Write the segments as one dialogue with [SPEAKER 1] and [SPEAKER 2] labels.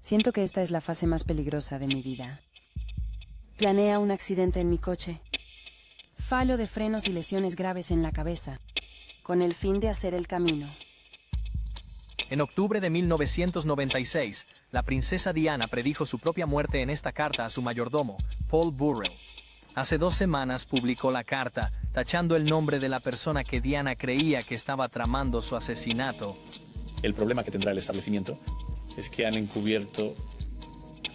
[SPEAKER 1] Siento que esta es la fase más peligrosa de mi vida. Planea un accidente en mi coche. Fallo de frenos y lesiones graves en la cabeza, con el fin de hacer el camino.
[SPEAKER 2] En octubre de 1996, la princesa Diana predijo su propia muerte en esta carta a su mayordomo, Paul Burrell. Hace 2 semanas publicó la carta, tachando el nombre de la persona que Diana creía que estaba tramando su asesinato.
[SPEAKER 3] El problema que tendrá el establecimiento es que han encubierto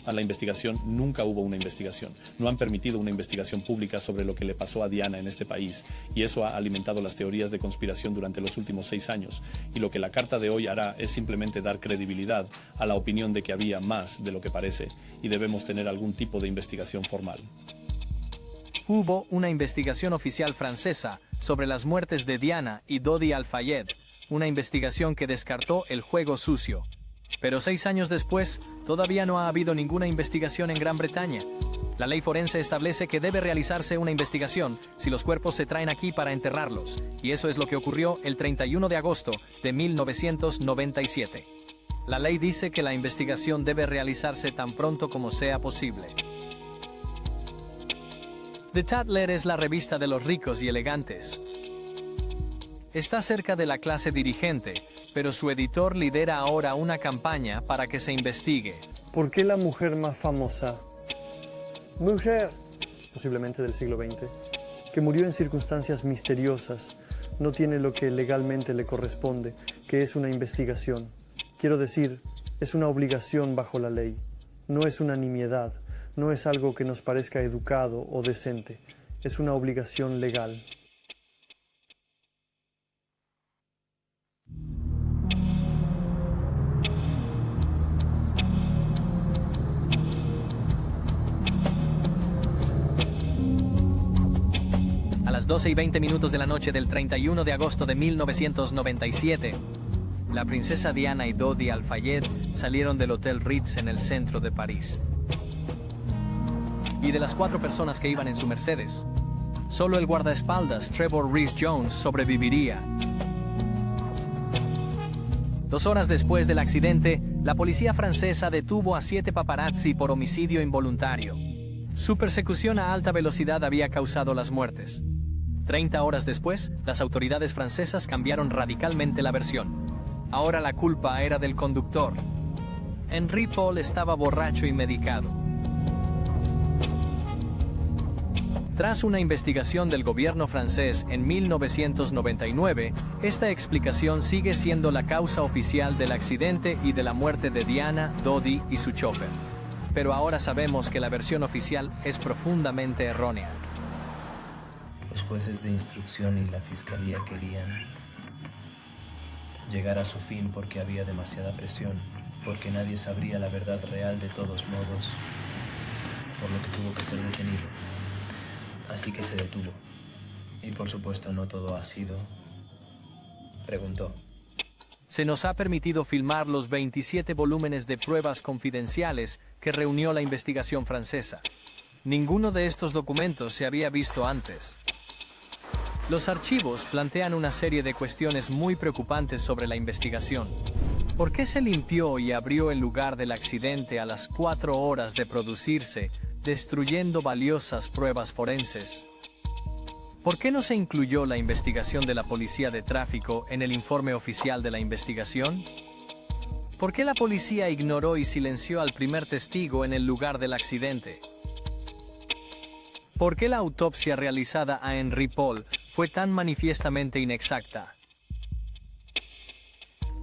[SPEAKER 3] a la investigación. Nunca hubo una investigación. No han permitido una investigación pública sobre lo que le pasó a Diana en este país, y eso ha alimentado las teorías de conspiración durante los últimos 6 años. Y lo que la carta de hoy hará es simplemente dar credibilidad a la opinión de que había más de lo que parece, y debemos tener algún tipo de investigación formal.
[SPEAKER 2] Hubo una investigación oficial francesa sobre las muertes de Diana y Dodi Al-Fayed, una investigación que descartó el juego sucio. Pero 6 años después, todavía no ha habido ninguna investigación en Gran Bretaña. La ley forense establece que debe realizarse una investigación si los cuerpos se traen aquí para enterrarlos, y eso es lo que ocurrió el 31 de agosto de 1997. La ley dice que la investigación debe realizarse tan pronto como sea posible. The Tatler es la revista de los ricos y elegantes. Está cerca de la clase dirigente, pero su editor lidera ahora una campaña para que se investigue.
[SPEAKER 4] ¿Por qué la mujer más famosa, mujer, posiblemente del siglo XX, que murió en circunstancias misteriosas, no tiene lo que legalmente le corresponde, que es una investigación? Quiero decir, es una obligación bajo la ley, no es una nimiedad, no es algo que nos parezca educado o decente, es una obligación legal.
[SPEAKER 2] A las 12:20 de la noche del 31 de agosto de 1997, la princesa Diana y Dodi Al-Fayed salieron del Hotel Ritz en el centro de París. Y de las 4 personas que iban en su Mercedes, solo el guardaespaldas Trevor Rees-Jones sobreviviría. 2 horas después del accidente, la policía francesa detuvo a 7 paparazzi por homicidio involuntario. Su persecución a alta velocidad había causado las muertes. 30 horas después, las autoridades francesas cambiaron radicalmente la versión. Ahora la culpa era del conductor. Henri Paul estaba borracho y medicado. Tras una investigación del gobierno francés en 1999, esta explicación sigue siendo la causa oficial del accidente y de la muerte de Diana, Dodi y su chofer. Pero ahora sabemos que la versión oficial es profundamente errónea.
[SPEAKER 5] Los jueces de instrucción y la fiscalía querían llegar a su fin porque había demasiada presión, porque nadie sabría la verdad real de todos modos, por lo que tuvo que ser detenido. Así que se detuvo. Y por supuesto no todo ha sido... Preguntó.
[SPEAKER 2] Se nos ha permitido filmar los 27 volúmenes de pruebas confidenciales que reunió la investigación francesa. Ninguno de estos documentos se había visto antes. Los archivos plantean una serie de cuestiones muy preocupantes sobre la investigación. ¿Por qué se limpió y abrió el lugar del accidente a las 4 horas de producirse, destruyendo valiosas pruebas forenses? ¿Por qué no se incluyó la investigación de la policía de tráfico en el informe oficial de la investigación? ¿Por qué la policía ignoró y silenció al primer testigo en el lugar del accidente? ¿Por qué la autopsia realizada a Henri Paul fue tan manifiestamente inexacta?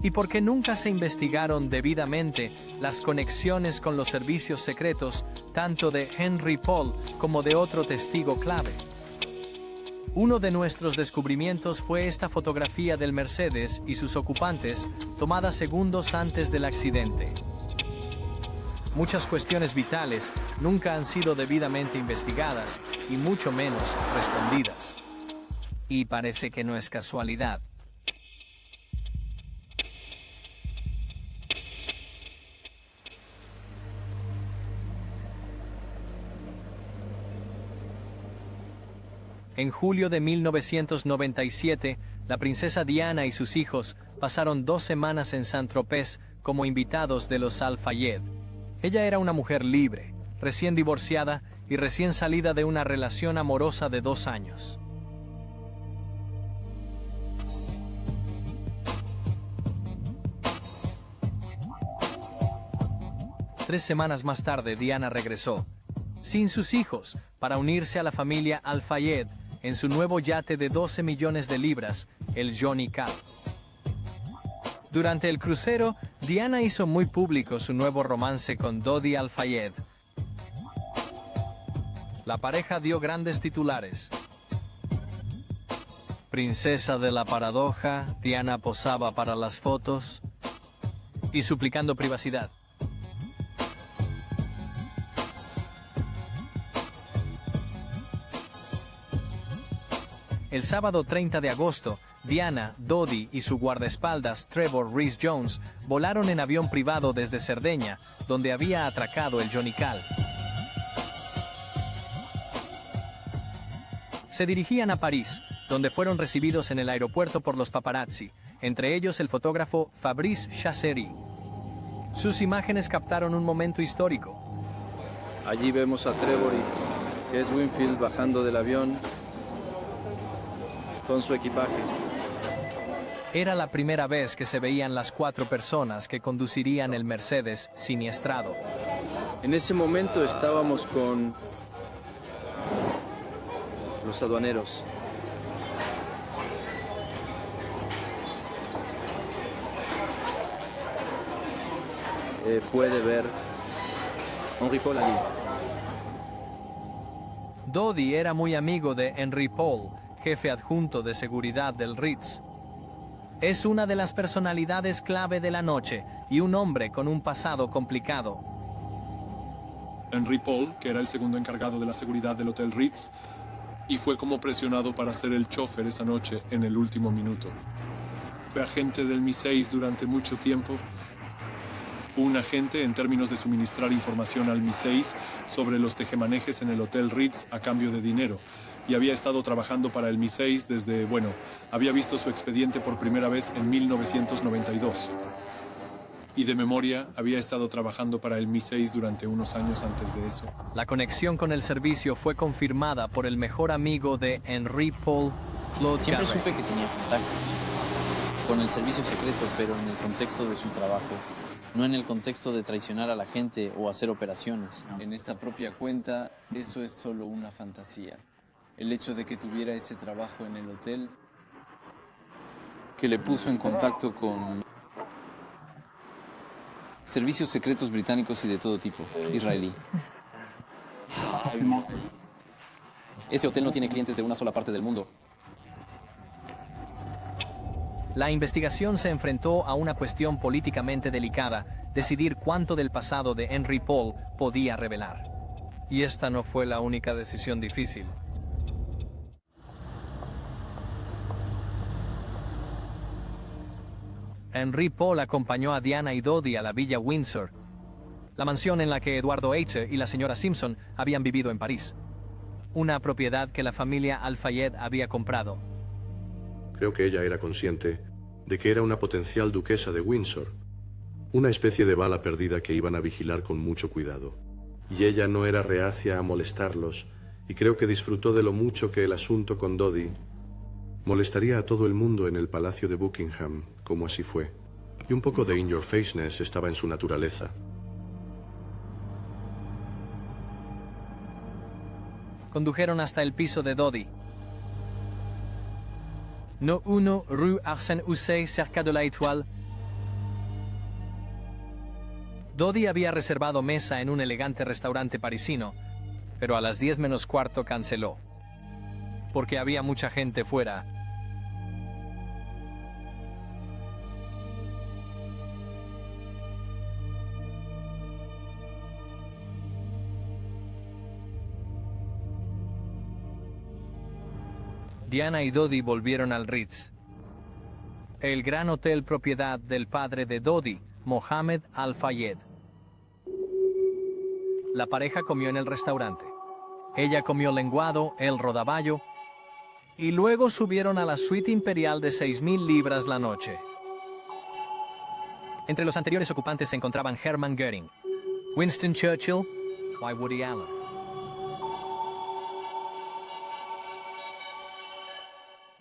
[SPEAKER 2] ¿Y por qué nunca se investigaron debidamente las conexiones con los servicios secretos tanto de Henri Paul como de otro testigo clave? Uno de nuestros descubrimientos fue esta fotografía del Mercedes y sus ocupantes, tomada segundos antes del accidente. Muchas cuestiones vitales nunca han sido debidamente investigadas y mucho menos respondidas. Y parece que no es casualidad. En julio de 1997, la princesa Diana y sus hijos pasaron 2 semanas en Saint-Tropez como invitados de los Al-Fayed. Ella era una mujer libre, recién divorciada y recién salida de una relación amorosa de 2 años. Tres semanas más tarde, Diana regresó, sin sus hijos, para unirse a la familia Al-Fayed en su nuevo yate de 12 millones de libras, el Johnny Cal. Durante el crucero, Diana hizo muy público su nuevo romance con Dodi Al-Fayed. La pareja dio grandes titulares. Princesa de la paradoja, Diana posaba para las fotos y suplicando privacidad. El sábado 30 de agosto, Diana, Dodi y su guardaespaldas Trevor Rhys-Jones volaron en avión privado desde Cerdeña, donde había atracado el Johnny Cal. Se dirigían a París, donde fueron recibidos en el aeropuerto por los paparazzi, entre ellos el fotógrafo Fabrice Chasseri. Sus imágenes captaron un momento histórico.
[SPEAKER 6] Allí vemos a Trevor y Kes Winfield bajando del avión con su equipaje.
[SPEAKER 2] Era la primera vez que se veían las 4 personas que conducirían el Mercedes siniestrado.
[SPEAKER 6] En ese momento estábamos con los aduaneros. Puede ver Henri Paul allí.
[SPEAKER 2] Dodi era muy amigo de Henri Paul, jefe adjunto de seguridad del Ritz. Es una de las personalidades clave de la noche y un hombre con un pasado complicado.
[SPEAKER 7] Henri Paul, que era el segundo encargado de la seguridad del Hotel Ritz, y fue como presionado para ser el chofer esa noche en el último minuto. Fue agente del Mi-6 durante mucho tiempo. Un agente en términos de suministrar información al Mi-6 sobre los tejemanejes en el Hotel Ritz a cambio de dinero. Y había estado trabajando para el Mi-6 desde, había visto su expediente por primera vez en 1992. Y de memoria, había estado trabajando para el Mi-6 durante unos años antes de eso.
[SPEAKER 2] La conexión con el servicio fue confirmada por el mejor amigo de Henri Paul, Claude
[SPEAKER 8] Siempre
[SPEAKER 2] Garrett.
[SPEAKER 8] supe que tenía contacto con el servicio secreto, pero en el contexto de su trabajo, no en el contexto de traicionar a la gente o hacer operaciones.
[SPEAKER 9] En esta propia cuenta, eso es solo una fantasía. El hecho de que tuviera ese trabajo en el hotel, que le puso en contacto con servicios secretos británicos y de todo tipo, israelí.
[SPEAKER 8] Ese hotel no tiene clientes de una sola parte del mundo.
[SPEAKER 2] La investigación se enfrentó a una cuestión políticamente delicada, decidir cuánto del pasado de Henri Paul podía revelar. Y esta no fue la única decisión difícil. Henri Paul acompañó a Diana y Dodi a la Villa Windsor, la mansión en la que Eduardo H. y la señora Simpson habían vivido en París. Una propiedad que la familia Al-Fayed había comprado.
[SPEAKER 10] Creo que ella era consciente de que era una potencial duquesa de Windsor, una especie de bala perdida que iban a vigilar con mucho cuidado. Y ella no era reacia a molestarlos, y creo que disfrutó de lo mucho que el asunto con Dodi molestaría a todo el mundo en el Palacio de Buckingham, como así fue. Y un poco de in-your-faceness estaba en su naturaleza.
[SPEAKER 2] Condujeron hasta el piso de Dodi. No 1 Rue Arsène Housset, cerca de la Étoile. Dodi había reservado mesa en un elegante restaurante parisino, pero a las 10 menos cuarto canceló, porque había mucha gente fuera. Diana y Dodi volvieron al Ritz, el gran hotel propiedad del padre de Dodi, Mohammed Al-Fayed. La pareja comió en el restaurante. Ella comió lenguado, él rodaballo, y luego subieron a la suite imperial de 6.000 libras la noche. Entre los anteriores ocupantes se encontraban Hermann Göring, Winston Churchill, by Woody Allen.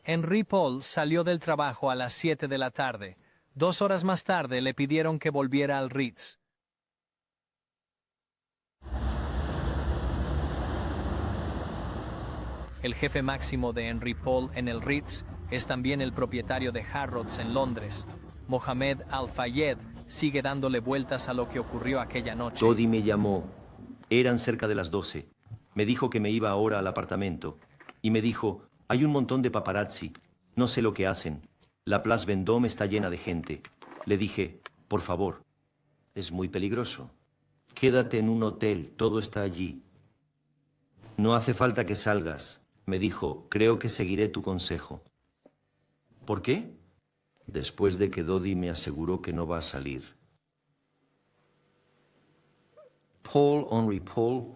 [SPEAKER 2] Henry Paul salió del trabajo a las 7 de la tarde. 2 horas más tarde le pidieron que volviera al Ritz. El jefe máximo de Henry Paul en el Ritz es también el propietario de Harrods en Londres. Mohamed Al-Fayed sigue dándole vueltas a lo que ocurrió aquella noche.
[SPEAKER 11] Dodi me llamó. Eran cerca de las 12. Me dijo que me iba ahora al apartamento. Y me dijo, hay un montón de paparazzi. No sé lo que hacen. La Place Vendôme está llena de gente. Le dije, por favor. Es muy peligroso. Quédate en un hotel, todo está allí. No hace falta que salgas. Me dijo, creo que seguiré tu consejo. ¿Por qué? Después de que Dodi me aseguró que no va a salir. Henry Paul.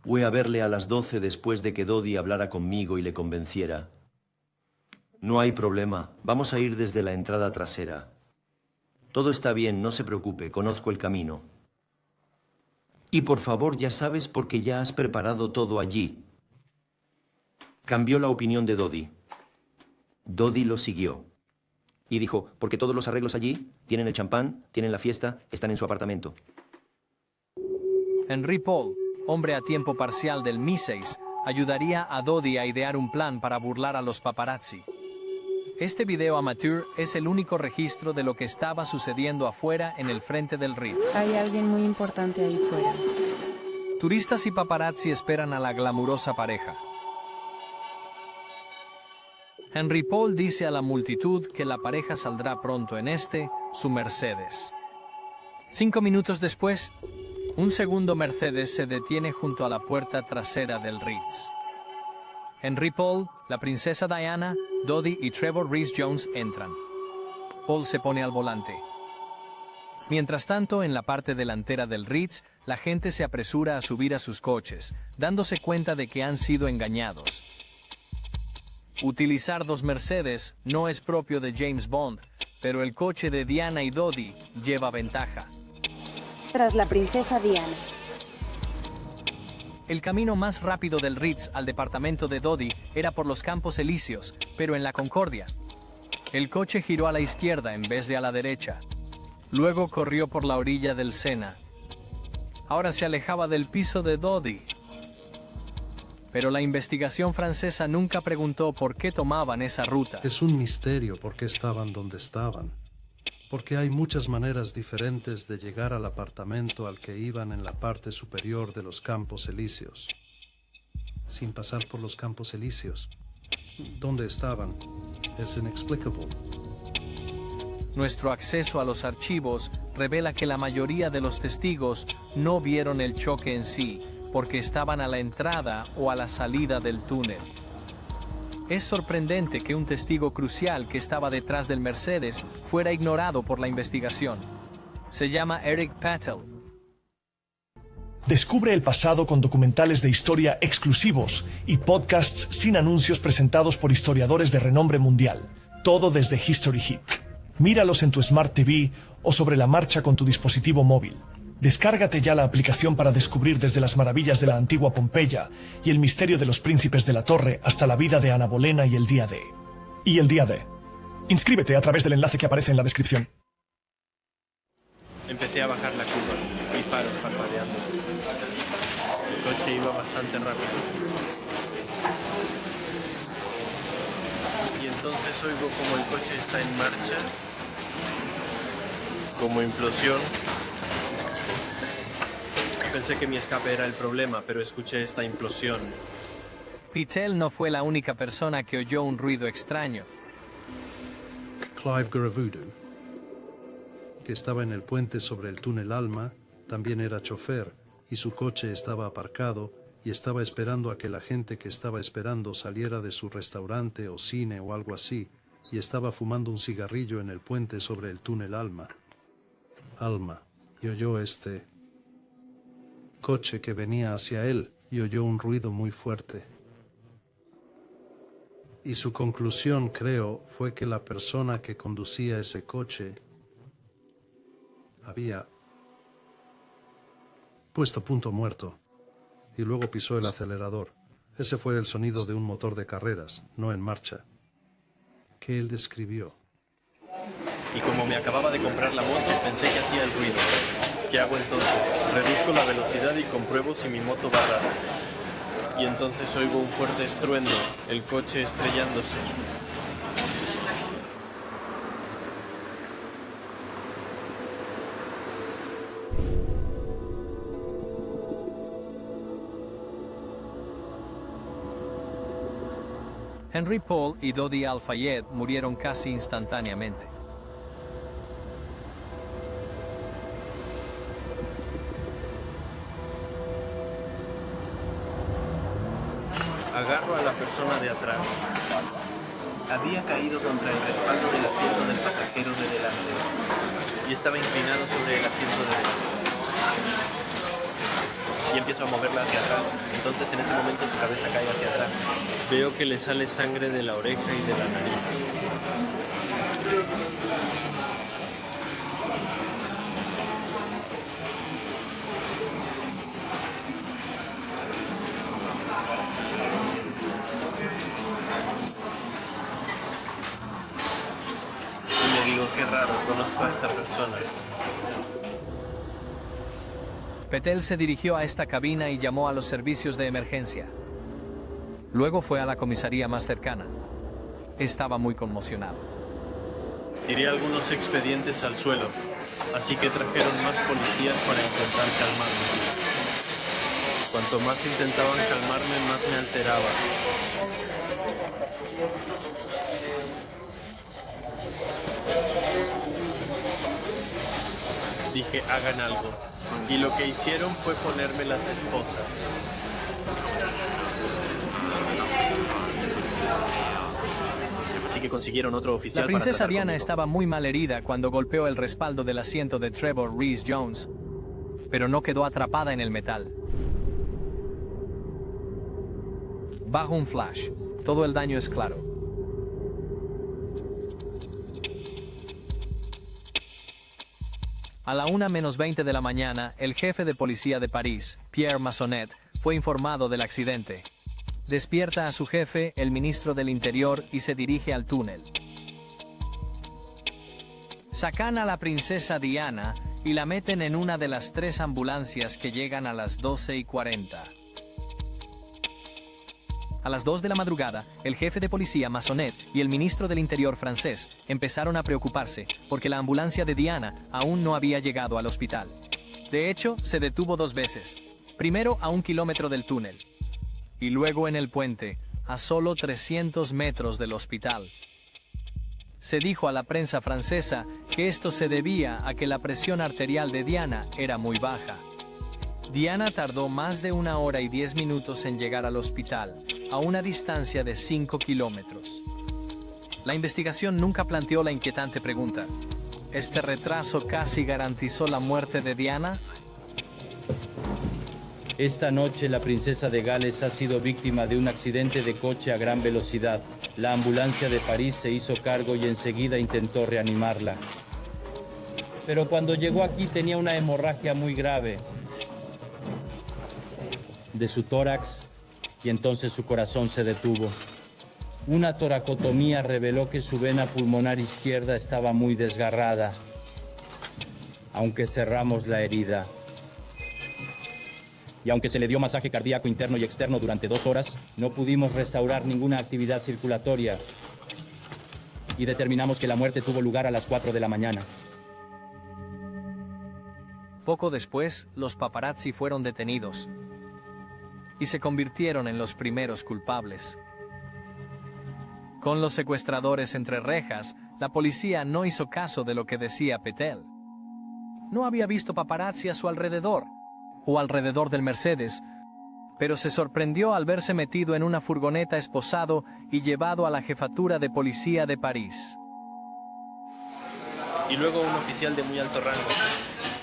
[SPEAKER 11] Voy a verle a las 12 después de que Dodi hablara conmigo y le convenciera. No hay problema. Vamos a ir desde la entrada trasera. Todo está bien, no se preocupe, conozco el camino. Y por favor, ya sabes, porque ya has preparado todo allí. Cambió la opinión de Dodi. Dodi lo siguió. Y dijo, porque todos los arreglos allí, tienen el champán, tienen la fiesta, están en su apartamento.
[SPEAKER 2] Henry Paul, hombre a tiempo parcial del Mi-6, ayudaría a Dodi a idear un plan para burlar a los paparazzi. Este video amateur es el único registro de lo que estaba sucediendo afuera en el frente del Ritz.
[SPEAKER 1] Hay alguien muy importante ahí fuera.
[SPEAKER 2] Turistas y paparazzi esperan a la glamurosa pareja. Henry Paul dice a la multitud que la pareja saldrá pronto en su Mercedes. 5 minutos después, un segundo Mercedes se detiene junto a la puerta trasera del Ritz. Henry Paul, la princesa Diana, Dodi y Trevor Rees-Jones entran. Paul se pone al volante. Mientras tanto, en la parte delantera del Ritz, la gente se apresura a subir a sus coches, dándose cuenta de que han sido engañados. Utilizar 2 Mercedes no es propio de James Bond, pero el coche de Diana y Dodi lleva ventaja.
[SPEAKER 12] Tras la princesa Diana.
[SPEAKER 2] El camino más rápido del Ritz al departamento de Dodi era por los Campos Elíseos, pero en la Concordia. El coche giró a la izquierda en vez de a la derecha. Luego corrió por la orilla del Sena. Ahora se alejaba del piso de Dodi. Pero la investigación francesa nunca preguntó por qué tomaban esa ruta.
[SPEAKER 13] Es un misterio por qué estaban donde estaban. Porque hay muchas maneras diferentes de llegar al apartamento al que iban en la parte superior de los Campos Elíseos. Sin pasar por los Campos Elíseos. ¿Dónde estaban? Es inexplicable.
[SPEAKER 2] Nuestro acceso a los archivos revela que la mayoría de los testigos no vieron el choque en sí, porque estaban a la entrada o a la salida del túnel. Es sorprendente que un testigo crucial que estaba detrás del Mercedes fuera ignorado por la investigación. Se llama Eric Patel.
[SPEAKER 14] Descubre el pasado con documentales de historia exclusivos y podcasts sin anuncios presentados por historiadores de renombre mundial. Todo desde History Hit. Míralos en tu Smart TV o sobre la marcha con tu dispositivo móvil. Descárgate ya la aplicación para descubrir desde las maravillas de la antigua Pompeya y el misterio de los príncipes de la Torre hasta la vida de Ana Bolena y el día D. Inscríbete a través del enlace que aparece en la descripción.
[SPEAKER 15] Empecé a bajar la curva y faros parpadeando. El coche iba bastante rápido. Y entonces oigo como el coche está en marcha, como implosión. Pensé que mi escape era el problema, pero escuché esta implosión.
[SPEAKER 2] Patel no fue la única persona que oyó un ruido extraño.
[SPEAKER 13] Clive Garavudu, que estaba en el puente sobre el túnel Alma, también era chofer y su coche estaba aparcado y estaba esperando a que la gente que estaba esperando saliera de su restaurante o cine o algo así, y estaba fumando un cigarrillo en el puente sobre el túnel Alma. Y oyó este coche que venía hacia él y oyó un ruido muy fuerte. Y su conclusión, creo, fue que la persona que conducía ese coche había puesto punto muerto. Y luego pisó el acelerador. Ese fue el sonido de un motor de carreras, no en marcha, que él describió.
[SPEAKER 15] Y como me acababa de comprar la moto, pensé que hacía el ruido. ¿Qué hago entonces? Reduzco la velocidad y compruebo si mi moto va rápido. Y entonces oigo un fuerte estruendo, el coche estrellándose.
[SPEAKER 2] Henry Paul y Dodi Al-Fayed murieron casi instantáneamente.
[SPEAKER 15] Agarro a la persona de atrás.
[SPEAKER 5] Había caído contra el respaldo del asiento del pasajero de delante.
[SPEAKER 15] Y estaba inclinado sobre el asiento de delante. Y empiezo a moverla hacia atrás. Entonces en ese momento su cabeza cae hacia atrás. Veo que le sale sangre de la oreja y de la nariz. Y me digo, qué raro, conozco a esta persona.
[SPEAKER 2] Patel se dirigió a esta cabina y llamó a los servicios de emergencia. Luego fue a la comisaría más cercana. Estaba muy conmocionado.
[SPEAKER 15] Tiré algunos expedientes al suelo, así que trajeron más policías para intentar calmarme. Cuanto más intentaban calmarme, más me alteraba. Dije, hagan algo. Y lo que hicieron fue ponerme las esposas. Así que consiguieron otro oficial.
[SPEAKER 2] La princesa
[SPEAKER 15] para
[SPEAKER 2] Diana
[SPEAKER 15] conmigo.
[SPEAKER 2] estaba muy mal herida cuando golpeó el respaldo del asiento de Trevor Rees Jones, pero no quedó atrapada en el metal. Bajo un flash, todo el daño es claro. A la 1:20 de la mañana, el jefe de policía de París, Pierre Massonet, fue informado del accidente. Despierta a su jefe, el ministro del Interior, y se dirige al túnel. Sacan a la princesa Diana y la meten en una de las 3 ambulancias que llegan a las 12:40. A las 2 de la madrugada, el jefe de policía Massonet y el ministro del Interior francés empezaron a preocuparse porque la ambulancia de Diana aún no había llegado al hospital. De hecho, se detuvo 2 veces. Primero a 1 kilómetro del túnel y luego en el puente, a solo 300 metros del hospital. Se dijo a la prensa francesa que esto se debía a que la presión arterial de Diana era muy baja. Diana tardó más de 1 hora y 10 minutos en llegar al hospital, a una distancia de 5 kilómetros. La investigación nunca planteó la inquietante pregunta: ¿este retraso casi garantizó la muerte de Diana?
[SPEAKER 16] Esta noche la princesa de Gales ha sido víctima de un accidente de coche a gran velocidad. La ambulancia de París se hizo cargo y enseguida intentó reanimarla. Pero cuando llegó aquí tenía una hemorragia muy grave de su tórax y entonces su corazón se detuvo. Una toracotomía reveló que su vena pulmonar izquierda estaba muy desgarrada, aunque cerramos la herida. Y aunque se le dio masaje cardíaco interno y externo durante 2 horas, no pudimos restaurar ninguna actividad circulatoria y determinamos que la muerte tuvo lugar a las 4 de la mañana.
[SPEAKER 2] Poco después, los paparazzi fueron detenidos y se convirtieron en los primeros culpables. Con los secuestradores entre rejas, la policía no hizo caso de lo que decía Patel. No había visto paparazzi a su alrededor, o alrededor del Mercedes, pero se sorprendió al verse metido en una furgoneta esposado y llevado a la jefatura de policía de París.
[SPEAKER 15] Y luego un oficial de muy alto rango.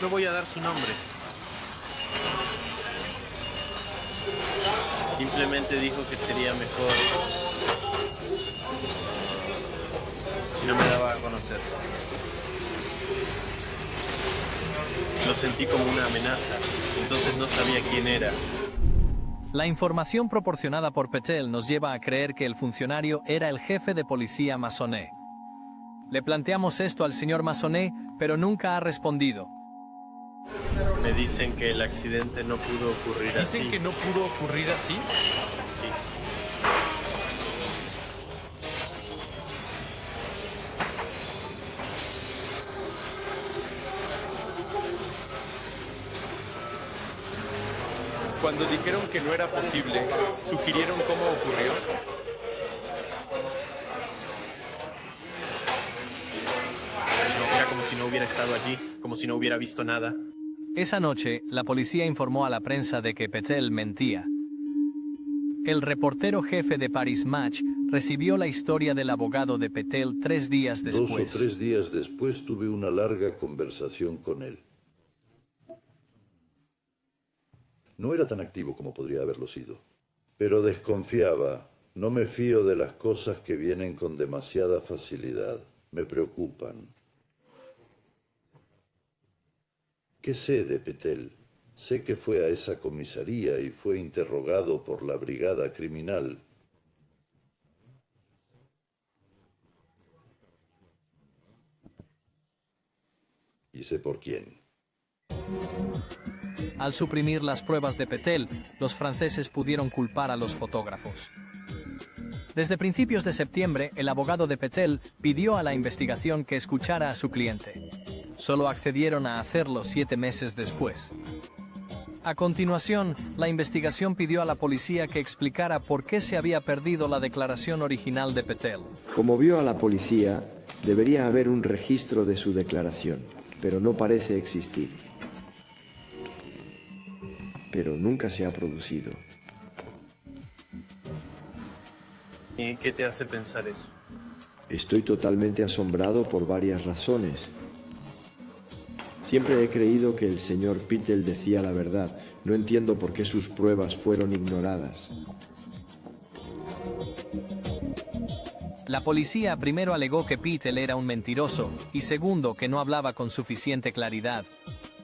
[SPEAKER 15] No voy a dar su nombre. Simplemente dijo que sería mejor si no me daba a conocer. Lo sentí como una amenaza, entonces no sabía quién era.
[SPEAKER 2] La información proporcionada por Pétel nos lleva a creer que el funcionario era el jefe de policía Massonet. Le planteamos esto al señor Massonet, pero nunca ha respondido.
[SPEAKER 15] Me dicen que el accidente no pudo ocurrir así.
[SPEAKER 17] ¿Dicen que no pudo ocurrir así?
[SPEAKER 15] Sí.
[SPEAKER 17] Cuando dijeron que no era posible, ¿sugirieron cómo ocurrió?
[SPEAKER 15] No, era como si no hubiera estado allí, como si no hubiera visto nada.
[SPEAKER 2] Esa noche, la policía informó a la prensa de que Pétel mentía. El reportero jefe de Paris Match recibió la historia del abogado de Pétel 3 días después.
[SPEAKER 18] 2 o 3 días después tuve una larga conversación con él. No era tan activo como podría haberlo sido, pero desconfiaba. No me fío de las cosas que vienen con demasiada facilidad. Me preocupan. ¿Qué sé de Pétel? Sé que fue a esa comisaría y fue interrogado por la brigada criminal. Y sé por quién.
[SPEAKER 2] Al suprimir las pruebas de Pétel, los franceses pudieron culpar a los fotógrafos. Desde principios de septiembre, el abogado de Pétel pidió a la investigación que escuchara a su cliente. Solo accedieron a hacerlo 7 meses después. A continuación, la investigación pidió a la policía que explicara por qué se había perdido la declaración original de Pétel.
[SPEAKER 19] Como vio a la policía, debería haber un registro de su declaración, pero no parece existir. Pero nunca se ha producido.
[SPEAKER 15] ¿Y qué te hace pensar eso?
[SPEAKER 19] Estoy totalmente asombrado por varias razones. Siempre he creído que el señor Pétel decía la verdad. No entiendo por qué sus pruebas fueron ignoradas.
[SPEAKER 2] La policía primero alegó que Pétel era un mentiroso y segundo que no hablaba con suficiente claridad.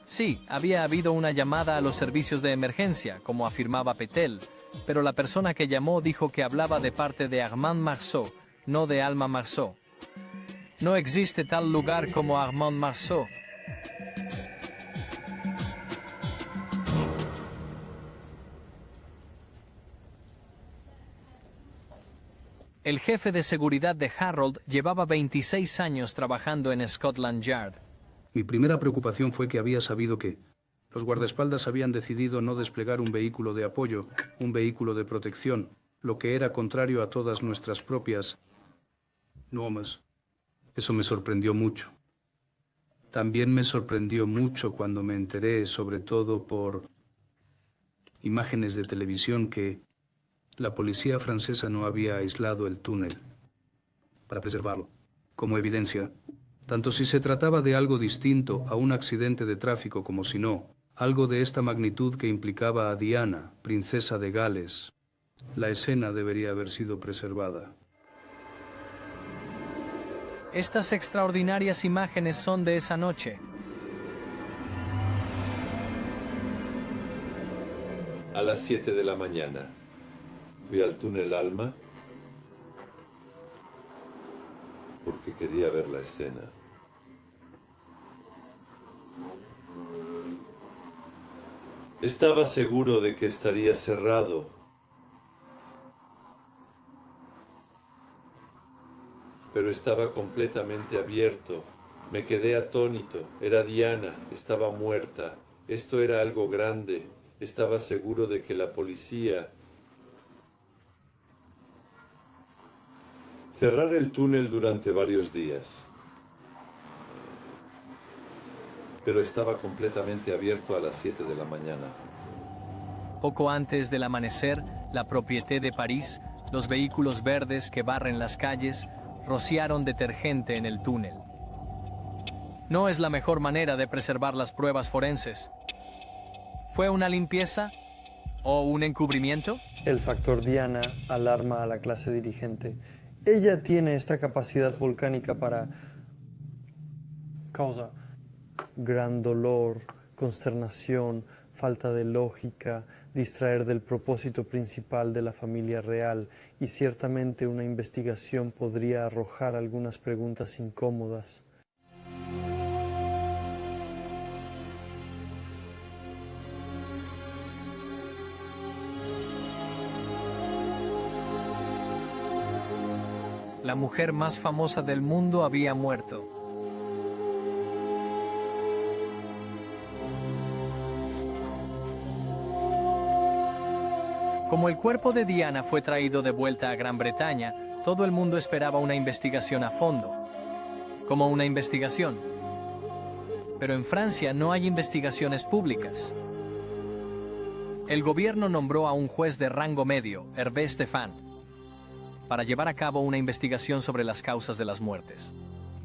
[SPEAKER 2] Sí, había habido una llamada a los servicios de emergencia, como afirmaba Pétel, pero la persona que llamó dijo que hablaba de parte de Armand Marceau, no de Alma Marceau. No existe tal lugar como Armand Marceau. El jefe de seguridad de Harold llevaba 26 años trabajando en Scotland Yard.
[SPEAKER 20] Mi primera preocupación fue que había sabido que los guardaespaldas habían decidido no desplegar un vehículo de apoyo, un vehículo de protección, lo que era contrario a todas nuestras propias normas. Eso me sorprendió mucho. También me sorprendió mucho cuando me enteré, sobre todo por imágenes de televisión, que la policía francesa no había aislado el túnel para preservarlo. Como evidencia, tanto si se trataba de algo distinto a un accidente de tráfico como si no, algo de esta magnitud que implicaba a Diana, princesa de Gales, la escena debería haber sido preservada.
[SPEAKER 2] Estas extraordinarias imágenes son de esa noche.
[SPEAKER 18] A las 7 de la mañana fui al túnel Alma porque quería ver la escena. Estaba seguro de que estaría cerrado. Pero estaba completamente abierto. Me quedé atónito. Era Diana, estaba muerta. Esto era algo grande. Estaba seguro de que la policía... Cerrar el túnel durante varios días. Pero estaba completamente abierto a las 7 de la mañana.
[SPEAKER 2] Poco antes del amanecer, la Propriété de París, los vehículos verdes que barren las calles, rociaron detergente en el túnel. No es la mejor manera de preservar las pruebas forenses. ¿Fue una limpieza o un encubrimiento?
[SPEAKER 4] El factor Diana alarma a la clase dirigente. Ella tiene esta capacidad volcánica para... gran dolor, consternación, falta de lógica, distraer del propósito principal de la familia real, y ciertamente una investigación podría arrojar algunas preguntas incómodas.
[SPEAKER 2] La mujer más famosa del mundo había muerto. Como el cuerpo de Diana fue traído de vuelta a Gran Bretaña, todo el mundo esperaba una investigación a fondo. Como una investigación. Pero en Francia no hay investigaciones públicas. El gobierno nombró a un juez de rango medio, Hervé Stéphan, para llevar a cabo una investigación sobre las causas de las muertes.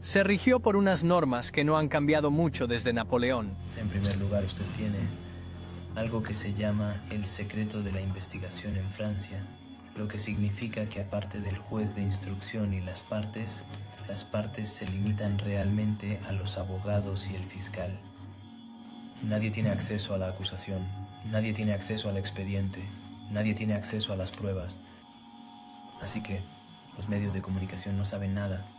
[SPEAKER 2] Se rigió por unas normas que no han cambiado mucho desde Napoleón.
[SPEAKER 5] En primer lugar, usted tiene algo que se llama el secreto de la investigación en Francia, lo que significa que aparte del juez de instrucción y las partes se limitan realmente a los abogados y el fiscal. Nadie tiene acceso a la acusación, nadie tiene acceso al expediente, nadie tiene acceso a las pruebas. Así que los medios de comunicación no saben nada,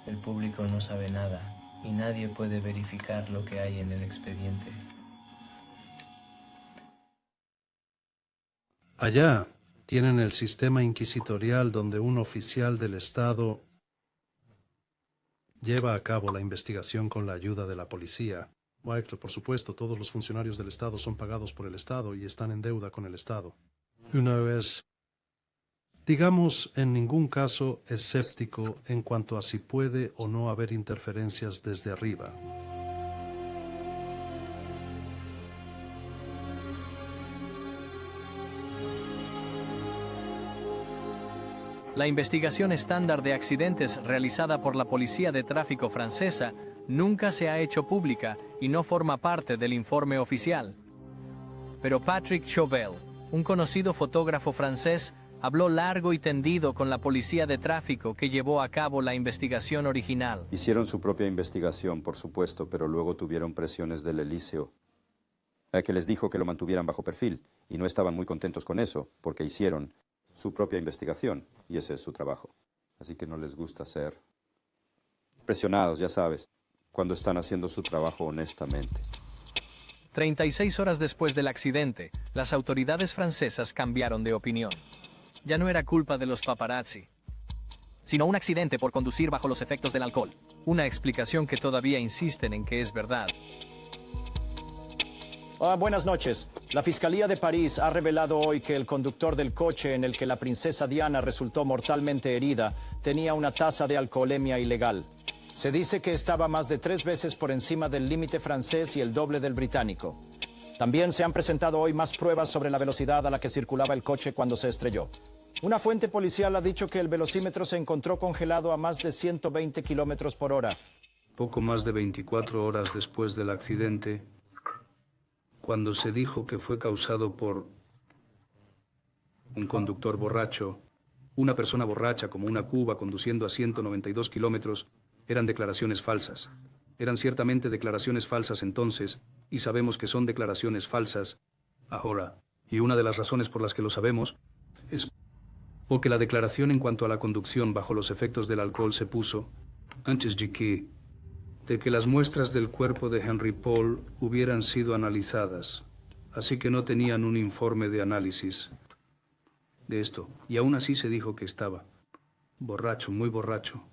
[SPEAKER 5] el público no sabe nada y nadie puede verificar lo que hay en el expediente.
[SPEAKER 13] Allá tienen el sistema inquisitorial donde un oficial del Estado lleva a cabo la investigación con la ayuda de la policía. Bueno, por supuesto, todos los funcionarios del Estado son pagados por el Estado y están en deuda con el Estado. Una vez, digamos, en ningún caso escéptico en cuanto a si puede o no haber interferencias desde arriba.
[SPEAKER 2] La investigación estándar de accidentes realizada por la Policía de Tráfico francesa nunca se ha hecho pública y no forma parte del informe oficial. Pero Patrick Chauvel, un conocido fotógrafo francés, habló largo y tendido con la Policía de Tráfico que llevó a cabo la investigación original.
[SPEAKER 21] Hicieron su propia investigación, por supuesto, pero luego tuvieron presiones del Elíseo, que les dijo que lo mantuvieran bajo perfil, y no estaban muy contentos con eso, porque hicieron su propia investigación, y ese es su trabajo. Así que no les gusta ser presionados, ya sabes, cuando están haciendo su trabajo honestamente.
[SPEAKER 2] 36 horas después del accidente, las autoridades francesas cambiaron de opinión. Ya no era culpa de los paparazzi, sino un accidente por conducir bajo los efectos del alcohol. Una explicación que todavía insisten en que es verdad.
[SPEAKER 22] Buenas noches. La Fiscalía de París ha revelado hoy que el conductor del coche en el que la princesa Diana resultó mortalmente herida tenía una tasa de alcoholemia ilegal. Se dice que estaba más de 3 veces por encima del límite francés y el doble del británico. También se han presentado hoy más pruebas sobre la velocidad a la que circulaba el coche cuando se estrelló. Una fuente policial ha dicho que el velocímetro se encontró congelado a más de 120 kilómetros por hora.
[SPEAKER 20] Poco más de 24 horas después del accidente, cuando se dijo que fue causado por un conductor borracho, una persona borracha como una cuba conduciendo a 192 kilómetros, eran declaraciones falsas. Eran ciertamente declaraciones falsas entonces, y sabemos que son declaraciones falsas ahora. Y una de las razones por las que lo sabemos es porque la declaración en cuanto a la conducción bajo los efectos del alcohol se puso antes de que las muestras del cuerpo de Henry Paul hubieran sido analizadas, así que no tenían un informe de análisis de esto, y aún así se dijo que estaba borracho, muy borracho.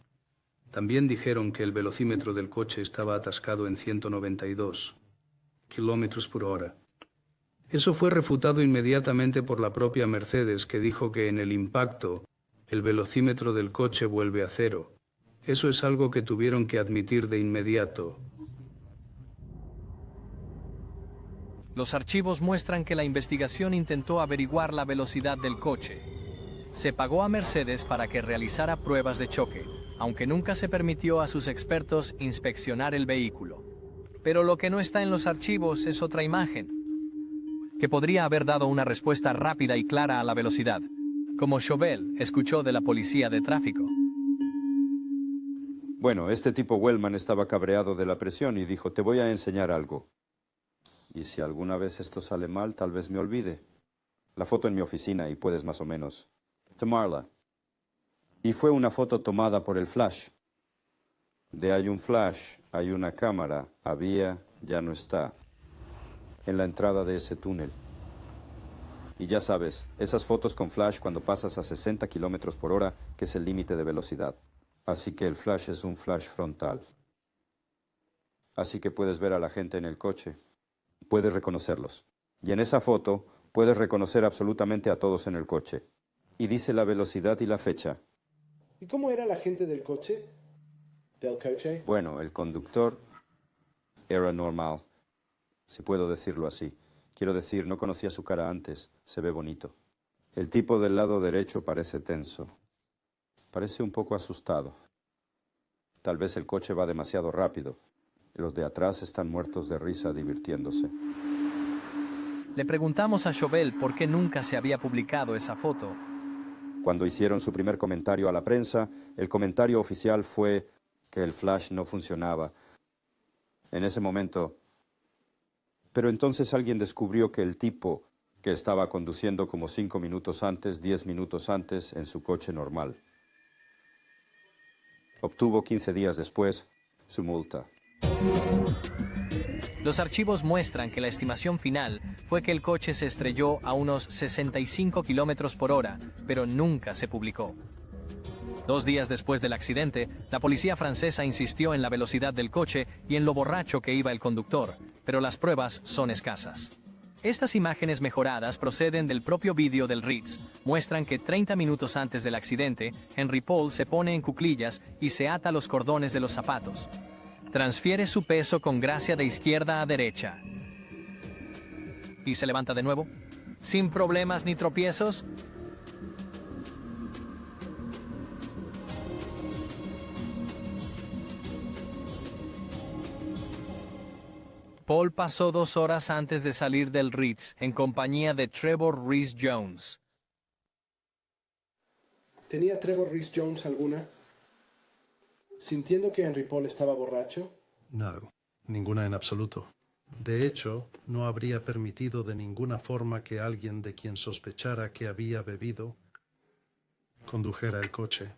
[SPEAKER 20] También dijeron que el velocímetro del coche estaba atascado en 192 kilómetros por hora. Eso fue refutado inmediatamente por la propia Mercedes, que dijo que en el impacto el velocímetro del coche vuelve a cero. Eso es algo que tuvieron que admitir de inmediato.
[SPEAKER 2] Los archivos muestran que la investigación intentó averiguar la velocidad del coche. Se pagó a Mercedes para que realizara pruebas de choque, aunque nunca se permitió a sus expertos inspeccionar el vehículo. Pero lo que no está en los archivos es otra imagen, que podría haber dado una respuesta rápida y clara a la velocidad, como Chauvel escuchó de la Policía de Tráfico.
[SPEAKER 21] Bueno, este tipo Wellman estaba cabreado de la presión y dijo, te voy a enseñar algo. Y si alguna vez esto sale mal, tal vez me olvide. La foto en mi oficina y puedes más o menos. Tomarla. Y fue una foto tomada por el flash. De hay un flash, hay una cámara, había, ya no está. En la entrada de ese túnel. Y ya sabes, esas fotos con flash cuando pasas a 60 kilómetros por hora, que es el límite de velocidad. Así que el flash es un flash frontal. Así que puedes ver a la gente en el coche. Puedes reconocerlos. Y en esa foto puedes reconocer absolutamente a todos en el coche. Y dice la velocidad y la fecha.
[SPEAKER 3] ¿Y cómo era la gente del coche? ¿Del coche?
[SPEAKER 21] Bueno, el conductor era normal, si puedo decirlo así. Quiero decir, no conocía su cara antes. Se ve bonito. El tipo del lado derecho parece tenso. Parece un poco asustado. Tal vez el coche va demasiado rápido. Los de atrás están muertos de risa divirtiéndose.
[SPEAKER 2] Le preguntamos a Chauvel por qué nunca se había publicado esa foto.
[SPEAKER 21] Cuando hicieron su primer comentario a la prensa, el comentario oficial fue que el flash no funcionaba. En ese momento... Pero entonces alguien descubrió que el tipo que estaba conduciendo como 5 minutos antes, 10 minutos antes, en su coche normal. Obtuvo 15 días después su multa.
[SPEAKER 2] Los archivos muestran que la estimación final fue que el coche se estrelló a unos 65 kilómetros por hora, pero nunca se publicó. 2 días después del accidente, la policía francesa insistió en la velocidad del coche y en lo borracho que iba el conductor, pero las pruebas son escasas. Estas imágenes mejoradas proceden del propio vídeo del Ritz. Muestran que 30 minutos antes del accidente, Henry Paul se pone en cuclillas y se ata los cordones de los zapatos. Transfiere su peso con gracia de izquierda a derecha. Y se levanta de nuevo, sin problemas ni tropiezos. Paul pasó 2 horas antes de salir del Ritz en compañía de Trevor Rees-Jones.
[SPEAKER 3] ¿Tenía Trevor Rees-Jones alguna? ¿Sintiendo que Henry Paul estaba borracho?
[SPEAKER 13] No, ninguna en absoluto. De hecho, no habría permitido de ninguna forma que alguien de quien sospechara que había bebido condujera el coche.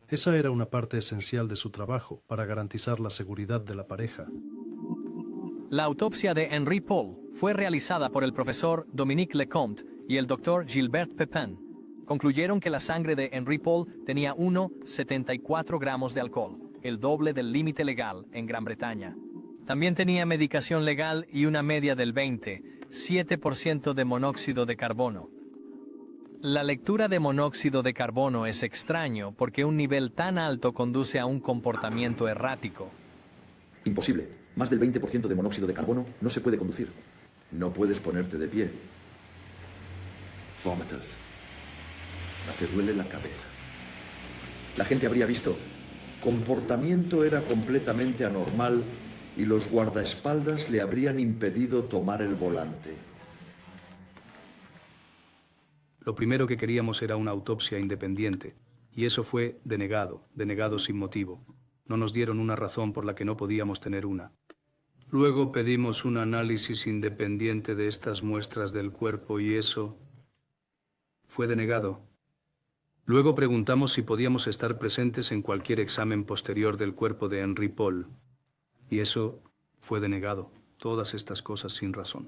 [SPEAKER 13] Esa era una parte esencial de su trabajo para garantizar la seguridad de la pareja.
[SPEAKER 2] La autopsia de Henry Paul fue realizada por el profesor Dominique Lecomte y el doctor Gilbert Pepin. Concluyeron que la sangre de Henry Paul tenía 1,74 gramos de alcohol, el doble del límite legal en Gran Bretaña. También tenía medicación legal y una media del 7% de monóxido de carbono. La lectura de monóxido de carbono es extraño porque un nivel tan alto conduce a un comportamiento errático.
[SPEAKER 6] Imposible. Más del 20% de monóxido de carbono no se puede conducir. No puedes ponerte de pie. Vomitas. Te duele la cabeza. La gente habría visto. Comportamiento era completamente anormal y los guardaespaldas le habrían impedido tomar el volante.
[SPEAKER 20] Lo primero que queríamos era una autopsia independiente, y eso fue denegado sin motivo. No nos dieron una razón por la que no podíamos tener una. Luego pedimos un análisis independiente de estas muestras del cuerpo y eso fue denegado. Luego preguntamos si podíamos estar presentes en cualquier examen posterior del cuerpo de Henry Paul. Y eso fue denegado. Todas estas cosas sin razón.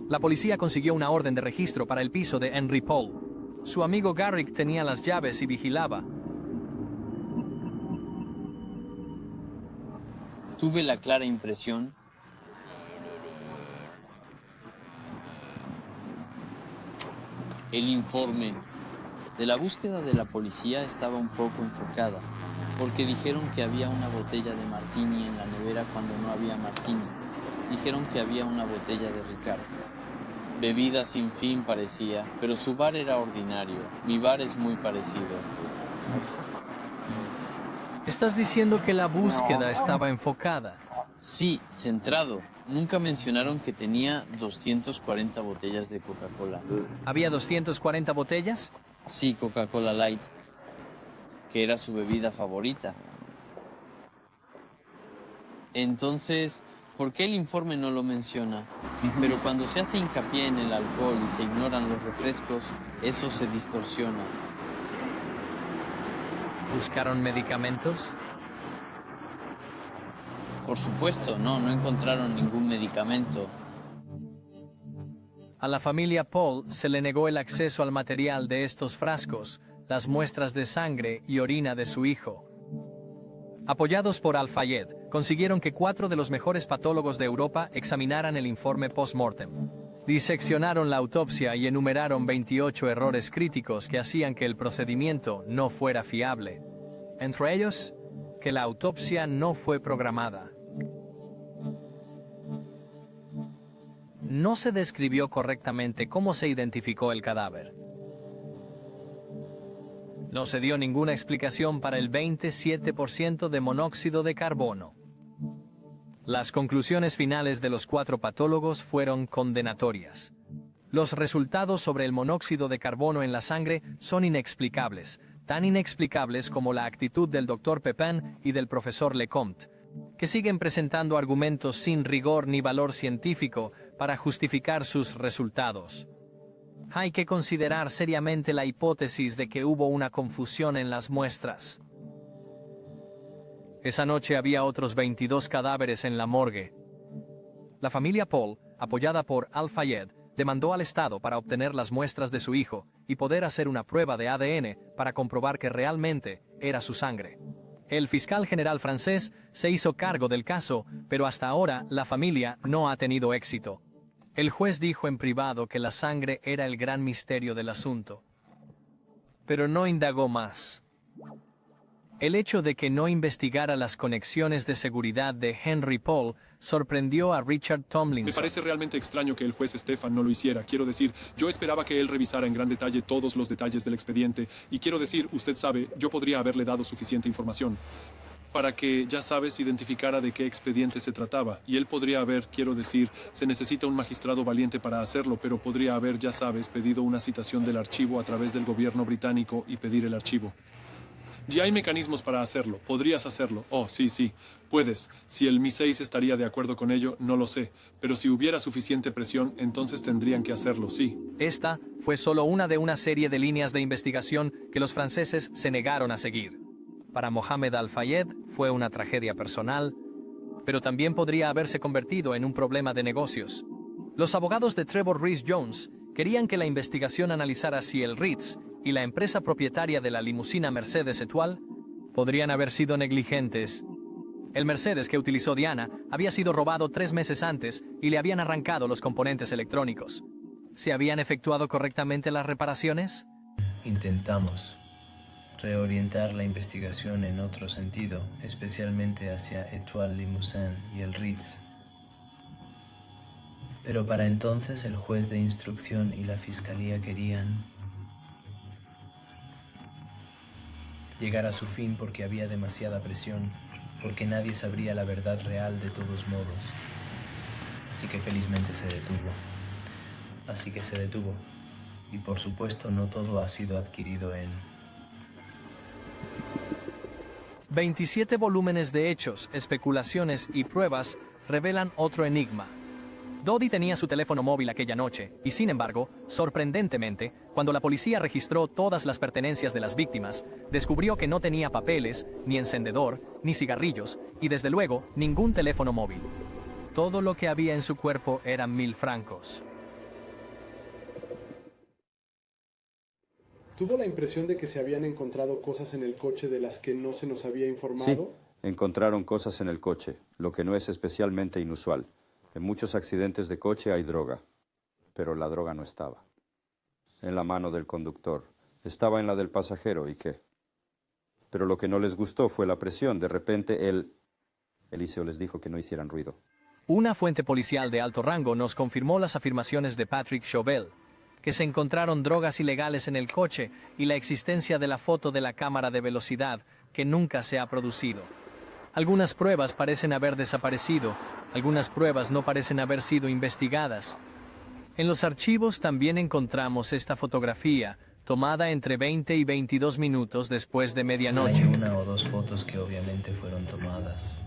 [SPEAKER 2] La policía consiguió una orden de registro para el piso de Henry Paul. Su amigo Garrick tenía las llaves y vigilaba.
[SPEAKER 8] Tuve la clara impresión el informe de la búsqueda de la policía estaba un poco enfocada, porque dijeron que había una botella de martini en la nevera cuando no había martini. Dijeron que había una botella de Ricardo. Bebida sin fin parecía, pero su bar era ordinario. Mi bar es muy parecido.
[SPEAKER 2] ¿Estás diciendo que la búsqueda estaba enfocada?
[SPEAKER 8] Sí, centrado. Nunca mencionaron que tenía 240 botellas de Coca-Cola.
[SPEAKER 2] ¿Había 240 botellas?
[SPEAKER 8] Sí, Coca-Cola Light. que era su bebida favorita. Entonces, ¿por qué el informe no lo menciona? Pero cuando se hace hincapié en el alcohol y se ignoran los refrescos, eso se distorsiona.
[SPEAKER 2] ¿Buscaron medicamentos?
[SPEAKER 8] Por supuesto, no encontraron ningún medicamento.
[SPEAKER 2] A la familia Paul se le negó el acceso al material de estos frascos, las muestras de sangre y orina de su hijo. Apoyados por Al-Fayed, consiguieron que 4 de los mejores patólogos de Europa examinaran el informe post-mortem. Diseccionaron la autopsia y enumeraron 28 errores críticos que hacían que el procedimiento no fuera fiable. Entre ellos, que la autopsia no fue programada. No se describió correctamente cómo se identificó el cadáver. No se dio ninguna explicación para el 27% de monóxido de carbono. Las conclusiones finales de los 4 patólogos fueron condenatorias. Los resultados sobre el monóxido de carbono en la sangre son inexplicables, tan inexplicables como la actitud del Dr. Pepin y del profesor Lecomte, que siguen presentando argumentos sin rigor ni valor científico para justificar sus resultados. Hay que considerar seriamente la hipótesis de que hubo una confusión en las muestras. Esa noche había otros 22 cadáveres en la morgue. La familia Paul, apoyada por Al-Fayed, demandó al Estado para obtener las muestras de su hijo y poder hacer una prueba de ADN para comprobar que realmente era su sangre. El fiscal general francés se hizo cargo del caso, pero hasta ahora la familia no ha tenido éxito. El juez dijo en privado que la sangre era el gran misterio del asunto, pero no indagó más. El hecho de que no investigara las conexiones de seguridad de Henry Paul sorprendió a Richard Tomlinson.
[SPEAKER 17] Me parece realmente extraño que el juez Stefan no lo hiciera. Quiero decir, yo esperaba que él revisara en gran detalle todos los detalles del expediente. Y quiero decir, usted sabe, yo podría haberle dado suficiente información para que, ya sabes, identificara de qué expediente se trataba. Y él podría haber, quiero decir, se necesita un magistrado valiente para hacerlo, pero podría haber, ya sabes, pedido una citación del archivo a través del gobierno británico y pedir el archivo. Ya hay mecanismos para hacerlo. Podrías hacerlo. Oh, sí, puedes. Si el MI6 estaría de acuerdo con ello, no lo sé. Pero si hubiera suficiente presión, entonces tendrían que hacerlo, sí.
[SPEAKER 2] Esta fue solo una de una serie de líneas de investigación que los franceses se negaron a seguir. Para Mohamed Al-Fayed fue una tragedia personal, pero también podría haberse convertido en un problema de negocios. Los abogados de Trevor Rees Jones querían que la investigación analizara si el Ritz y la empresa propietaria de la limusina Mercedes Étoile podrían haber sido negligentes. El Mercedes que utilizó Diana había sido robado 3 meses antes y le habían arrancado los componentes electrónicos. ¿Se habían efectuado correctamente las reparaciones?
[SPEAKER 5] Intentamos reorientar la investigación en otro sentido, especialmente hacia Étoile Limousin y el Ritz. Pero para entonces el juez de instrucción y la fiscalía querían llegar a su fin porque había demasiada presión, porque nadie sabría la verdad real de todos modos. Así que felizmente se detuvo. Y por supuesto no todo ha sido adquirido en
[SPEAKER 2] 27 volúmenes de hechos, especulaciones y pruebas revelan otro enigma. Dodi tenía su teléfono móvil aquella noche y, sin embargo, sorprendentemente, cuando la policía registró todas las pertenencias de las víctimas, descubrió que no tenía papeles, ni encendedor, ni cigarrillos y, desde luego, ningún teléfono móvil. Todo lo que había en su cuerpo eran 1000 francos.
[SPEAKER 3] ¿Tuvo la impresión de que se habían encontrado cosas en el coche de las que no se nos había informado?
[SPEAKER 21] Sí, encontraron cosas en el coche, lo que no es especialmente inusual. En muchos accidentes de coche hay droga, pero la droga no estaba en la mano del conductor. Estaba en la del pasajero, ¿y qué? Pero lo que no les gustó fue la presión. De repente Eliseo les dijo que no hicieran ruido.
[SPEAKER 2] Una fuente policial de alto rango nos confirmó las afirmaciones de Patrick Chauvel, que se encontraron drogas ilegales en el coche y la existencia de la foto de la cámara de velocidad que nunca se ha producido. Algunas pruebas parecen haber desaparecido, algunas pruebas no parecen haber sido investigadas. En los archivos también encontramos esta fotografía, tomada entre 20 y 22 minutos después de medianoche.
[SPEAKER 5] Hay una o dos fotos que obviamente fueron tomadas.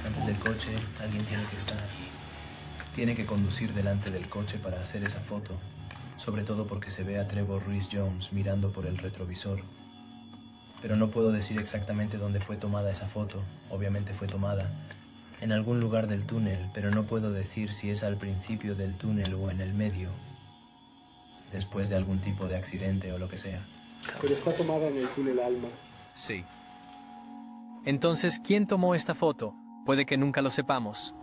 [SPEAKER 5] Antes del coche, alguien tiene que estar. Tiene que conducir delante del coche para hacer esa foto. Sobre todo porque se ve a Trevor Rhys-Jones mirando por el retrovisor. Pero no puedo decir exactamente dónde fue tomada esa foto. Obviamente fue tomada en algún lugar del túnel, pero no puedo decir si es al principio del túnel o en el medio, después de algún tipo de accidente o lo que sea.
[SPEAKER 3] Pero está tomada en el túnel Alma.
[SPEAKER 2] Sí. Entonces, ¿quién tomó esta foto? Puede que nunca lo sepamos.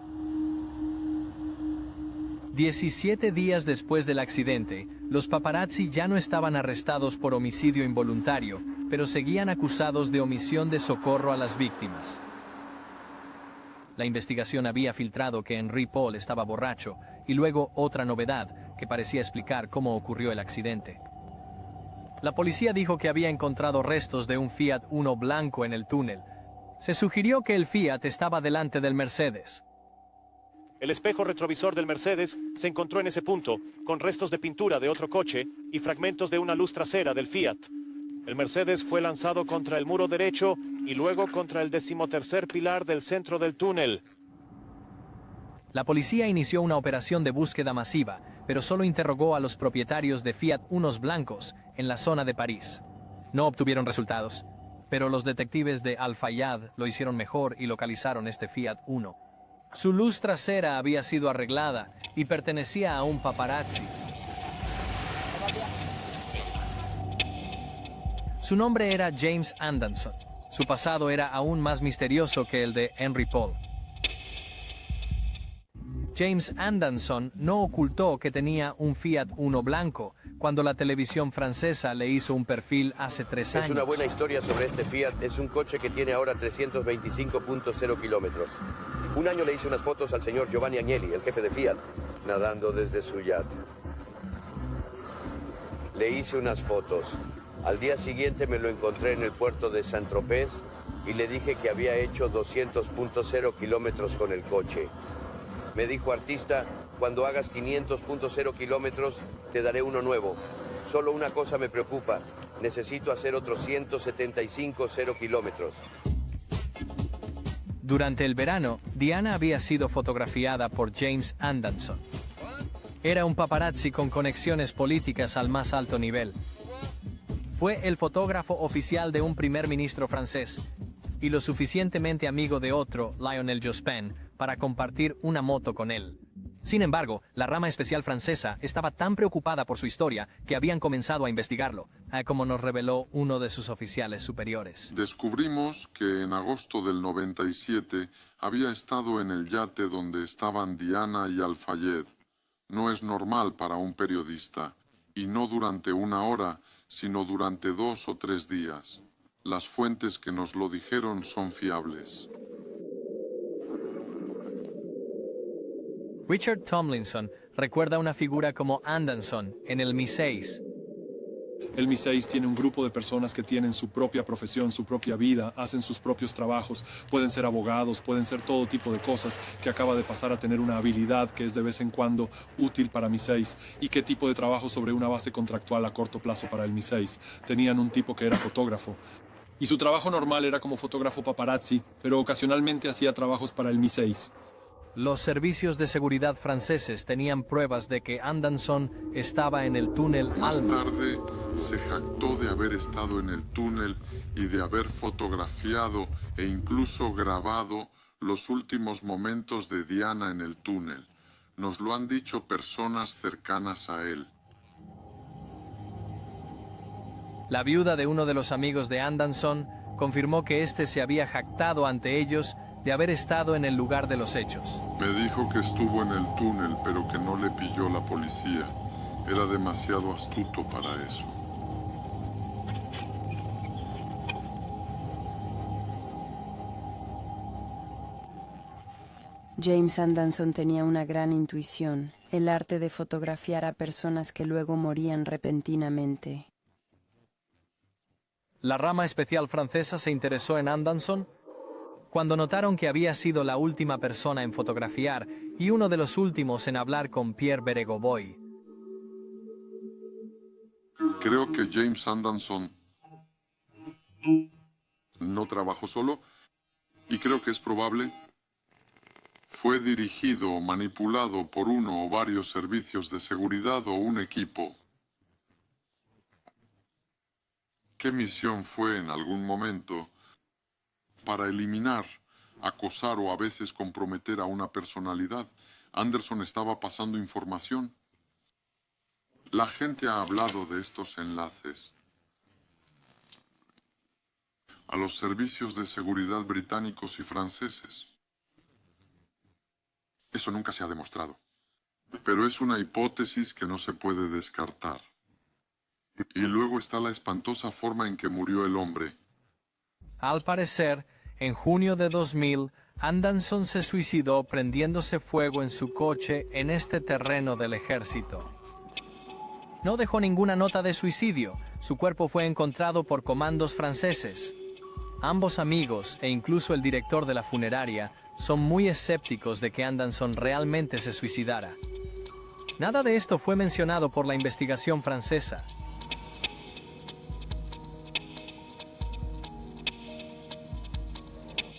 [SPEAKER 2] 17 días después del accidente, los paparazzi ya no estaban arrestados por homicidio involuntario, pero seguían acusados de omisión de socorro a las víctimas. La investigación había filtrado que Henry Paul estaba borracho, y luego otra novedad que parecía explicar cómo ocurrió el accidente. La policía dijo que había encontrado restos de un Fiat Uno blanco en el túnel. Se sugirió que el Fiat estaba delante del Mercedes.
[SPEAKER 7] El espejo retrovisor del Mercedes se encontró en ese punto, con restos de pintura de otro coche y fragmentos de una luz trasera del Fiat. El Mercedes fue lanzado contra el muro derecho y luego contra el 13º pilar del centro del túnel.
[SPEAKER 2] La policía inició una operación de búsqueda masiva, pero solo interrogó a los propietarios de Fiat Unos blancos en la zona de París. No obtuvieron resultados, pero los detectives de Al-Fayad lo hicieron mejor y localizaron este Fiat Uno. Su luz trasera había sido arreglada y pertenecía a un paparazzi. Su nombre era James Anderson. Su pasado era aún más misterioso que el de Henry Paul. James Anderson no ocultó que tenía un Fiat Uno blanco cuando la televisión francesa le hizo un perfil hace 3 años.
[SPEAKER 9] Es una buena historia sobre este Fiat. Es un coche que tiene ahora 325.0 kilómetros. Un año le hice unas fotos al señor Giovanni Agnelli, el jefe de Fiat, nadando desde su yate. Le hice unas fotos. Al día siguiente me lo encontré en el puerto de Saint-Tropez y le dije que había hecho 200.0 kilómetros con el coche. Me dijo, artista, cuando hagas 500.0 kilómetros te daré uno nuevo. Solo una cosa me preocupa. Necesito hacer otros 175.0 kilómetros.
[SPEAKER 2] Durante el verano, Diana había sido fotografiada por James Anderson. Era un paparazzi con conexiones políticas al más alto nivel. Fue el fotógrafo oficial de un primer ministro francés y lo suficientemente amigo de otro, Lionel Jospin, para compartir una moto con él. Sin embargo, la rama especial francesa estaba tan preocupada por su historia que habían comenzado a investigarlo, como nos reveló uno de sus oficiales superiores.
[SPEAKER 23] Descubrimos que en agosto del 97 había estado en el yate donde estaban Diana y Al-Fayed. No es normal para un periodista, y no durante 1 hora, sino durante 2 o 3 días. Las fuentes que nos lo dijeron son fiables.
[SPEAKER 2] Richard Tomlinson recuerda una figura como Anderson en el Mi-6.
[SPEAKER 17] El Mi-6 tiene un grupo de personas que tienen su propia profesión, su propia vida, hacen sus propios trabajos, pueden ser abogados, pueden ser todo tipo de cosas, que acaba de pasar a tener una habilidad que es de vez en cuando útil para Mi-6. ¿Y qué tipo de trabajo sobre una base contractual a corto plazo para el Mi-6? Tenían un tipo que era fotógrafo. Y su trabajo normal era como fotógrafo paparazzi, pero ocasionalmente hacía trabajos para el Mi-6.
[SPEAKER 2] Los servicios de seguridad franceses tenían pruebas de que Anderson estaba en el túnel
[SPEAKER 23] Más
[SPEAKER 2] Alma.
[SPEAKER 23] tarde se jactó de haber estado en el túnel y de haber fotografiado e incluso grabado los últimos momentos de Diana en el túnel. Nos lo han dicho personas cercanas a él.
[SPEAKER 2] La viuda de uno de los amigos de Anderson confirmó que éste se había jactado ante ellos de haber estado en el lugar de los hechos.
[SPEAKER 23] Me dijo que estuvo en el túnel, pero que no le pilló la policía. Era demasiado astuto para eso.
[SPEAKER 1] James Anderson tenía una gran intuición, el arte de fotografiar a personas que luego morían repentinamente.
[SPEAKER 2] La rama especial francesa se interesó en Anderson cuando notaron que había sido la última persona en fotografiar y uno de los últimos en hablar con Pierre Beregovoy.
[SPEAKER 23] Creo que James Anderson no trabajó solo y creo que es probable fue dirigido o manipulado por uno o varios servicios de seguridad o un equipo. ¿Qué misión fue en algún momento para eliminar, acosar o a veces comprometer a una personalidad? Anderson estaba pasando información. La gente ha hablado de estos enlaces a los servicios de seguridad británicos y franceses. Eso nunca se ha demostrado, pero es una hipótesis que no se puede descartar. Y luego está la espantosa forma en que murió el hombre.
[SPEAKER 2] Al parecer, en junio de 2000, Anderson se suicidó prendiéndose fuego en su coche en este terreno del ejército. No dejó ninguna nota de suicidio. Su cuerpo fue encontrado por comandos franceses. Ambos amigos, e incluso el director de la funeraria, son muy escépticos de que Anderson realmente se suicidara. Nada de esto fue mencionado por la investigación francesa.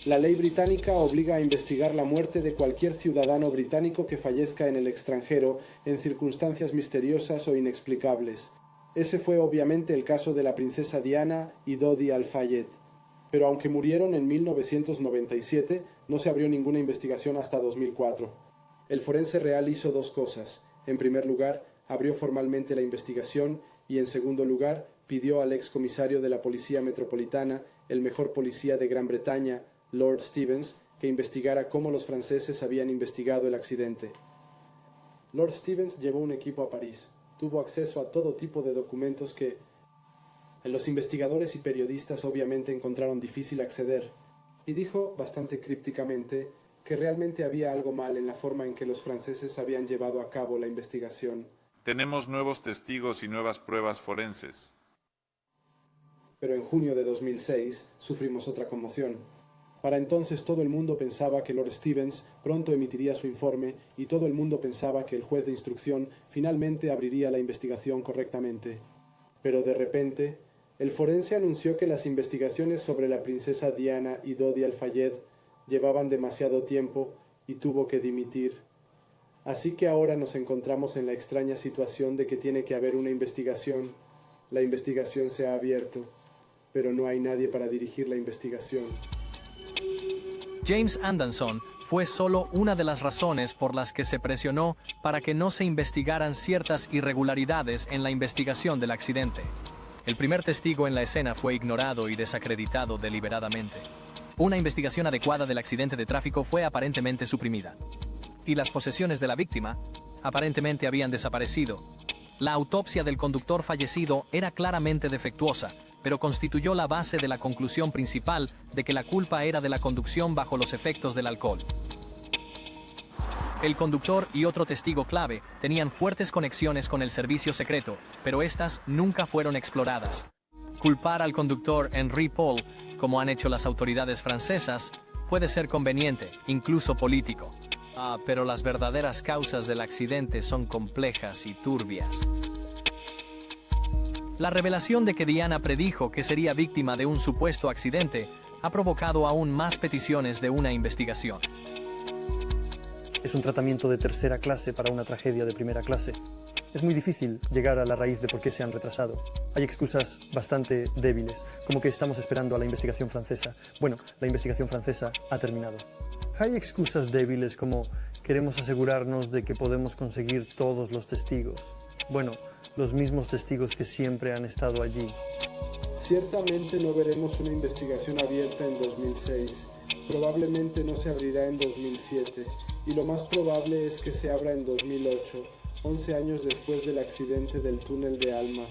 [SPEAKER 3] La ley británica obliga a investigar la muerte de cualquier ciudadano británico que fallezca en el extranjero en circunstancias misteriosas o inexplicables. Ese fue obviamente el caso de la princesa Diana y Dodi Al-Fayed. Pero aunque murieron en 1997, no se abrió ninguna investigación hasta 2004. El forense real hizo dos cosas. En primer lugar, abrió formalmente la investigación y en segundo lugar, pidió al excomisario de la Policía Metropolitana, el mejor policía de Gran Bretaña, Lord Stevens, que investigara cómo los franceses habían investigado el accidente. Lord Stevens llevó un equipo a París. Tuvo acceso a todo tipo de documentos que los investigadores y periodistas obviamente encontraron difícil acceder, y dijo bastante crípticamente que realmente había algo mal en la forma en que los franceses habían llevado a cabo la investigación.
[SPEAKER 10] Tenemos nuevos testigos y nuevas pruebas forenses.
[SPEAKER 3] Pero en junio de 2006 sufrimos otra conmoción. Para entonces todo el mundo pensaba que Lord Stevens pronto emitiría su informe y todo el mundo pensaba que el juez de instrucción finalmente abriría la investigación correctamente. Pero de repente, el forense anunció que las investigaciones sobre la princesa Diana y Dodi Al-Fayed llevaban demasiado tiempo y tuvo que dimitir. Así que ahora nos encontramos en la extraña situación de que tiene que haber una investigación. La investigación se ha abierto, pero no hay nadie para dirigir la investigación.
[SPEAKER 2] James Anderson fue solo una de las razones por las que se presionó para que no se investigaran ciertas irregularidades en la investigación del accidente. El primer testigo en la escena fue ignorado y desacreditado deliberadamente. Una investigación adecuada del accidente de tráfico fue aparentemente suprimida. Y las posesiones de la víctima aparentemente habían desaparecido. La autopsia del conductor fallecido era claramente defectuosa, pero constituyó la base de la conclusión principal de que la culpa era de la conducción bajo los efectos del alcohol. El conductor y otro testigo clave tenían fuertes conexiones con el servicio secreto, pero estas nunca fueron exploradas. Culpar al conductor Henri Paul, como han hecho las autoridades francesas, puede ser conveniente, incluso político. Pero las verdaderas causas del accidente son complejas y turbias. La revelación de que Diana predijo que sería víctima de un supuesto accidente ha provocado aún más peticiones de una investigación.
[SPEAKER 4] Es un tratamiento de tercera clase para una tragedia de primera clase. Es muy difícil llegar a la raíz de por qué se han retrasado. Hay excusas bastante débiles, como que estamos esperando a la investigación francesa. Bueno, la investigación francesa ha terminado. Hay excusas débiles como queremos asegurarnos de que podemos conseguir todos los testigos. Bueno, los mismos testigos que siempre han estado allí.
[SPEAKER 3] Ciertamente no veremos una investigación abierta en 2006. Probablemente no se abrirá en 2007. Y lo más probable es que se abra en 2008, 11 años después del accidente del túnel de Alma.